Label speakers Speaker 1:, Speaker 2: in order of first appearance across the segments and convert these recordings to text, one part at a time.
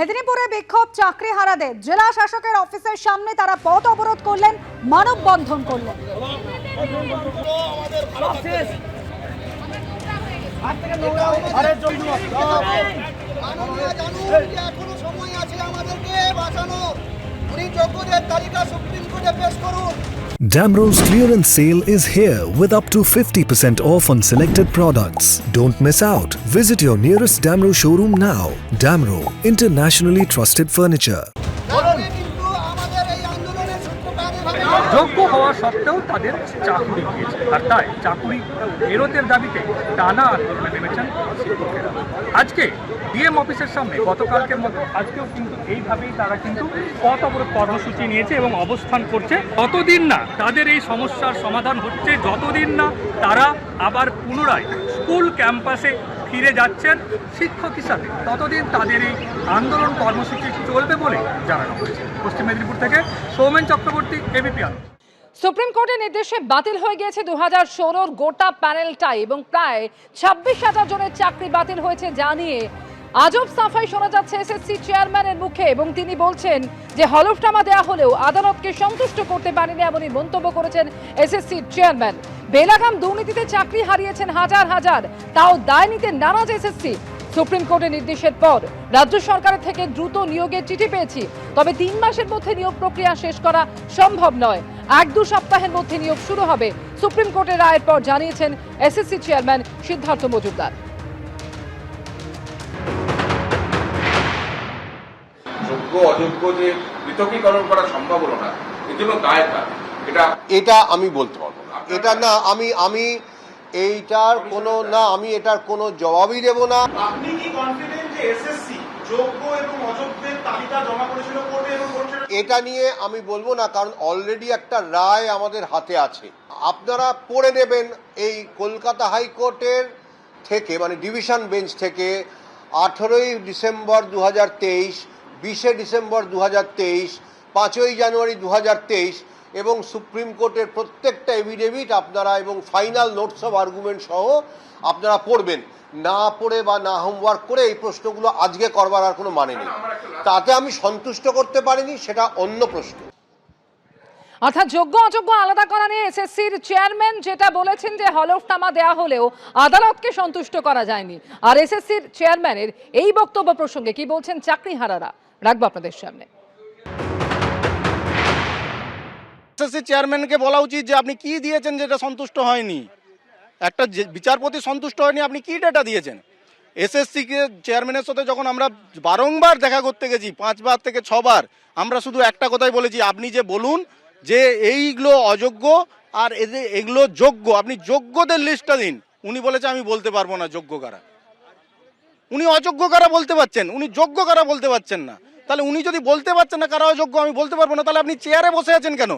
Speaker 1: মেদিনীপুরে বিক্ষোভ চাকরিহারাদের। জেলা শাসকের অফিসের সামনে তারা পথ অবরোধ করলেন, মানববন্ধন করলেন।
Speaker 2: এখনো সময় আছে আমাদেরকে বাঁচানো। উনি যোগ্যদের তালিকা সুপ্রিম কোর্টে পেশ করুন।
Speaker 3: Damro's clearance sale is here with up to 50% off on selected products. Don't miss out. Visit your nearest Damro showroom now. Damro, internationally trusted furniture.
Speaker 2: কিন্তু আমাদের এই আন্দোলনের সূত্রপাত
Speaker 4: যোগ্য হওয়া সত্ত্বেও তাদের চাকরি গিয়েছে, আর তাই চাকরি ফেরতের দাবিতে টানা আন্দোলনে নেমেছেন শিক্ষকেরা। আজকে ডিএম অফিসের সামনে গতকালকের মতো আজকেও কিন্তু এইভাবেই তারা কিন্তু পথ অবরোধ কর্মসূচি নিয়েছে এবং অবস্থান করছে। যতদিন না তাদের এই সমস্যার সমাধান হচ্ছে, যতদিন না তারা আবার পুনরায় স্কুল ক্যাম্পাসে ফিরে যাচ্ছেন শিক্ষক হিসাবে, ততদিন তাদের এই আন্দোলন কর্মসূচি চলবে বলে জানানো হয়েছে। পশ্চিম মেদিনীপুর থেকে সৌমেন চক্রবর্তী, এবিপি আনন্দ।
Speaker 5: সুপ্রিম কোর্টের নির্দেশে বাতিল হয়ে গিয়েছে 2016 গোটা প্যানেলটাই এবং প্রায় 26,000 জনের চাকরি বাতিল হয়েছে, জানিয়ে আজব সাফাই শোনা যাচ্ছে এসএসসি চেয়ারম্যানের মুখে। এবং তিনি বলছেন যে হলফনামা দেওয়া হলেও আদালতকে সন্তুষ্ট করতে পারেনি, এমনই মন্তব্য করেছেন এসএসসি চেয়ারম্যান। বেলাগাম দুর্নীতিতে চাকরি হারিয়েছেন হাজার হাজার, তাও দায় নিতে নারাজ এসএসসি। সুপ্রিম কোর্টের নির্দেশের পর রাজ্য সরকারের থেকে দ্রুত নিয়োগের চিঠি পেয়েছি, তবে 3 মাসের মধ্যে নিয়োগ প্রক্রিয়া শেষ করা সম্ভব নয়। 1-2 সপ্তাহের মধ্যে নিয়োগ শুরু হবে, সুপ্রিম কোর্টের রায়ের পর জানিয়েছেন এসএসসি চেয়ারম্যান সিদ্ধার্থ মজুমদার।
Speaker 6: যোগ্য অযোগ্য যে পৃথকীকরণ করা সম্ভব হলো না, এর জন্য দায় কার?
Speaker 7: এটা আমি বলতে পারবো না। এটা না আমি এটার কোনো জবাবই দেব না।
Speaker 8: আপনি কি কনফিডেন্ট যে এসএসসি যোগ্য এবং অযোগ্যের তালিকা জমা করেছিল কোর্টে এবং
Speaker 7: এটা নিয়ে আমি বলবো না, কারণ অলরেডি একটা রায় আমাদের হাতে আছে। আপনারা পড়ে নেবেন এই কলকাতা হাইকোর্টের থেকে, মানে ডিভিশন বেঞ্চ থেকে 18ই ডিসেম্বর 2023, 20শে ডিসেম্বর 2023, 5ই জানুয়ারি 2023 এবং সুপ্রিম কোর্টের প্রত্যেকটা এভিডেভিট আপনারা এবং ফাইনাল নোটস অফ আর্গুমেন্ট সহ আপনারা পড়বেন। না পড়ে বা না হোমওয়ার্ক করে এই প্রশ্নগুলো আজকে করবার আর কোনো মানে নেই। তাতে আমি সন্তুষ্ট করতে পারিনি, সেটা অন্য প্রশ্ন।
Speaker 5: অর্থাৎ যোগ্য অযোগ্য আলাদা করা নিয়ে এসএসসির চেয়ারম্যান যেটা বলেছেন যে হলফনামা দেওয়া হলেও আদালতকে সন্তুষ্ট করা যায়নি। আর এসএসসির চেয়ারম্যানের এই বক্তব্য প্রসঙ্গে কি বলছেন চাকরিহারারা, রাখবো আপনাদের সামনে।
Speaker 8: এসএসসি চেয়ারম্যানকে বলা উচিত যে আপনি কি দিয়েছেন যেটা সন্তুষ্ট হয়নি। একটা বিচারপতি সন্তুষ্ট হয়নি, আপনি কি ডেটা দিয়েছেন? এসএসসি কে চেয়ারম্যানের সাথে যখন আমরা বারংবার দেখা করতে গেছি, 5 বার থেকে 6 বার, আমরা শুধু একটা কথাই বলেছি, আপনি যে বলুন যে এইগুলো অযোগ্য আর এগুলো যোগ্য, আপনি যোগ্যদের লিস্টটা দিন। উনি বলেছে আমি বলতে পারবো না যোগ্য কারা। উনি অযোগ্য কারা বলতে পারছেন, উনি যোগ্য কারা বলতে পারছেন না। তাহলে উনি যদি বলতে পারছেন না কারা অযোগ্য আমি বলতে পারবো না, তাহলে আপনি চেয়ারে বসে আছেন কেন?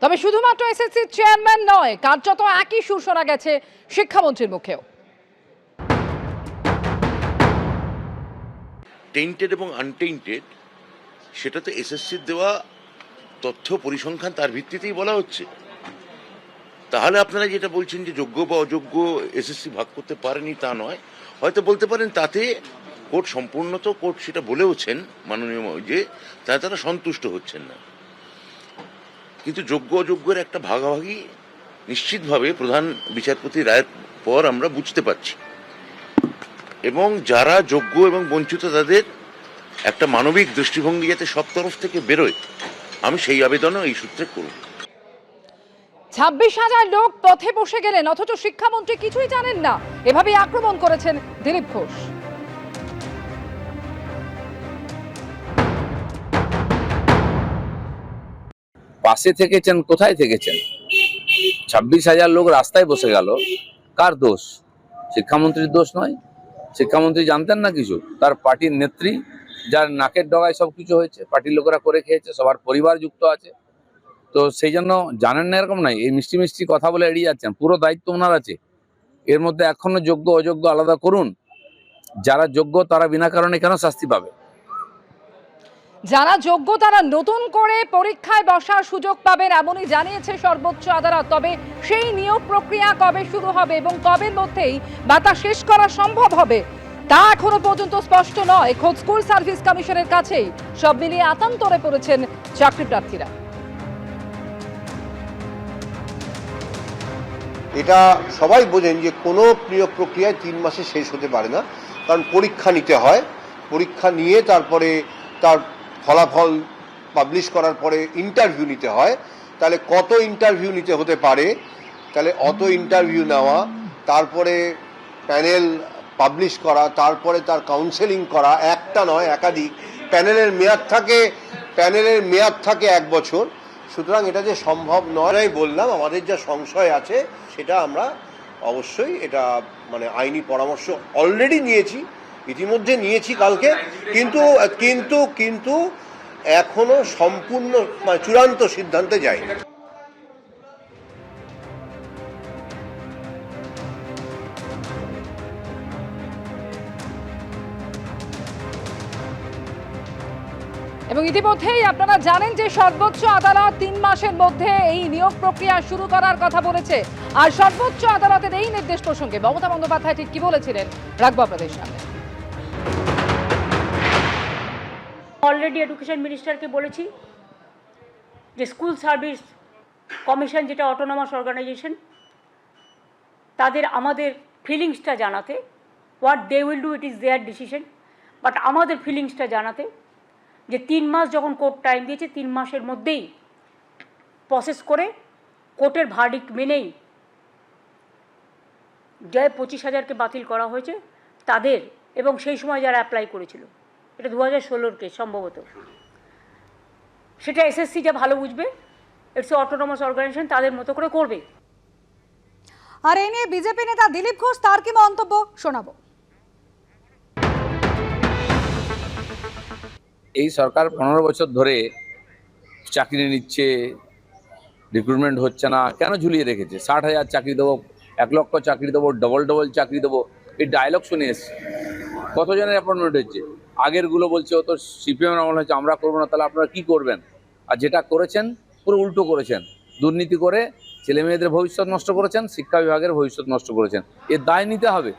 Speaker 5: তবে শুধুমাত্র এসএসসির চেয়ারম্যান নয়, কার্যত একই সুর শোনা গেছে শিক্ষামন্ত্রীর মুখেও।
Speaker 9: টেন্টেড এবং আনটেন্টেড সেটা তো এসএসসির দেওয়া তথ্য পরিসংখ্যান, তার ভিত্তিতেই বলা হচ্ছে। তাহলে আপনারা যেটা বলছেন যে যোগ্য বা অযোগ্য এসএসসি ভাগ করতে পারেনি, তা নয়। হয়তো বলতে পারেন তাতে কোর্ট সম্পূর্ণত কোর্ট সেটা বলেওছেন মাননীয় যে তারা সন্তুষ্ট হচ্ছেন না। কিন্তু যোগ্য অযোগ্যের একটা ভাগাভাগি নিশ্চিতভাবে প্রধান বিচারপতির রায়ের পর আমরা বুঝতে পারছি, এবং যারা যোগ্য এবং বঞ্চিত তাদের একটা মানবিক দৃষ্টিভঙ্গি যাতে সব তরফ থেকে বেরোয়, আমি সেই আবেদনও এই সূত্রে করব।
Speaker 5: 26,000 লোক পথে বসে গেলেন অথচ শিক্ষামন্ত্রী কিছুই জানেন না, এভাবেই আক্রমণ করেছেন দিলীপ ঘোষ।
Speaker 10: পাশে থেকেছেন, কোথায় থেকেছেন? 26,000 লোক রাস্তায় বসে গেল, কার দোষ? শিক্ষামন্ত্রীর দোষ নয়। শিক্ষামন্ত্রী জানতেন না কিছু? তার পার্টির নেত্রী, যার নাকের ডগায় সবকিছু হয়েছে, পার্টির লোকেরা করে খেয়েছে, সবার পরিবার যুক্ত আছে, তো সেই জন্য জানেন না এরকম নাই। এই মিষ্টি মিষ্টি কথা বলে এড়িয়ে যাচ্ছেন, পুরো দায়িত্ব ওনার আছে। এর মধ্যে এখনো যোগ্য অযোগ্য আলাদা করুন। যারা যোগ্য তারা বিনা কারণে কেন শাস্তি পাবে?
Speaker 5: যারা যোগ্য তারা নতুন করে পরীক্ষায় বসার সুযোগ পাবেন, এমনই জানিয়েছে সর্বোচ্চ আদালত। তবে সেই নিয়োগ প্রক্রিয়া কবে শুরু হবে এবং কবের মধ্যেই বা তা শেষ করা সম্ভব হবে, তা এখনো পর্যন্ত স্পষ্ট নয়। খোদ স্কুল সার্ভিস কমিশনের কাছেই সব মিলিয়ে আতান্তরে পড়েছেন চাকরি প্রার্থীরা।
Speaker 7: এটা সবাই বোঝেন যে কোনো নিয়োগ প্রক্রিয়ায় 3 মাসে শেষ হতে পারে না, কারণ পরীক্ষা নিতে হয়, পরীক্ষা নিয়ে তারপরে তার ফলাফল পাবলিশ করার পরে ইন্টারভিউ নিতে হয়। তাহলে কত ইন্টারভিউ নিতে হতে পারে, তাহলে অত ইন্টারভিউ নেওয়া, তারপরে প্যানেল পাবলিশ করা, তারপরে তার কাউন্সেলিং করা, একটা নয় একাধিক। প্যানেলের মেয়াদ থাকে 1 বছর। সুতরাং এটা যে সম্ভব নয়, আমি বললাম আমাদের যা সংশয় আছে সেটা আমরা অবশ্যই এটা মানে আইনি পরামর্শ অলরেডি নিয়েছি, ইতিমধ্যে নিয়েছি কালকে, কিন্তু এখনো সম্পূর্ণ মানে চূড়ান্ত সিদ্ধান্তে যায়নি।
Speaker 5: এবং ইতিমধ্যেই আপনারা জানেন যে সর্বোচ্চ আদালত 3 মাসের মধ্যে এই নিয়োগ প্রক্রিয়া শুরু করার কথা বলেছে। আর সর্বোচ্চ আদালতের এই নির্দেশ প্রসঙ্গে মমতা বন্দ্যোপাধ্যায় ঠিক কি বলেছিলেন রাখবো আপনাদের সামনে।
Speaker 11: অলরেডি এডুকেশন মিনিস্টারকে বলেছি যে স্কুল সার্ভিস কমিশন যেটা অটোনমাস অর্গানাইজেশন, তাদের আমাদের ফিলিংসটা জানাতে, what they will do it is their decision, but আমাদের ফিলিংসটা জানাতে যে 3 মাস যখন কোর্ট টাইম দিয়েছে 3 মাসের মধ্যেই প্রসেস করে কোর্টের ভার্ডিক্ট মেনেই যে 25,000কে বাতিল করা হয়েছে তাদের, এবং সেই সময় যারা অ্যাপ্লাই করেছিল, এটা 2016 কেস সম্ভবত, সেটা এসএসসি যা ভালো বুঝবে, ইটস অটোনমাস অর্গানাইজেশন তাদের মতো করে করবে।
Speaker 1: আর এই নিয়ে বিজেপি নেতা দিলীপ ঘোষ তার কি মন্তব্য শোনাবো।
Speaker 10: এই সরকার 15 বছর ধরে চাকরি নিচ্ছে, রিক্রুটমেন্ট হচ্ছে না, কেন ঝুলিয়ে রেখেছে? 60,000 চাকরি দেবো, 1 লক্ষ চাকরি দেবো, ডবল চাকরি দেবো, এই ডায়লগ শুনে এসছে। কতজনের অ্যাপয়েন্টমেন্ট হচ্ছে? আগেরগুলো বলছে ও তো সিপিএম আমল হচ্ছে, আমরা করবো না, তাহলে আপনারা কী করবেন? আর যেটা করেছেন পুরো উল্টো করেছেন, দুর্নীতি করে ছেলে মেয়েদের ভবিষ্যৎ নষ্ট করেছেন, শিক্ষা বিভাগের ভবিষ্যৎ নষ্ট করেছেন। এর দায় নিতে হবে।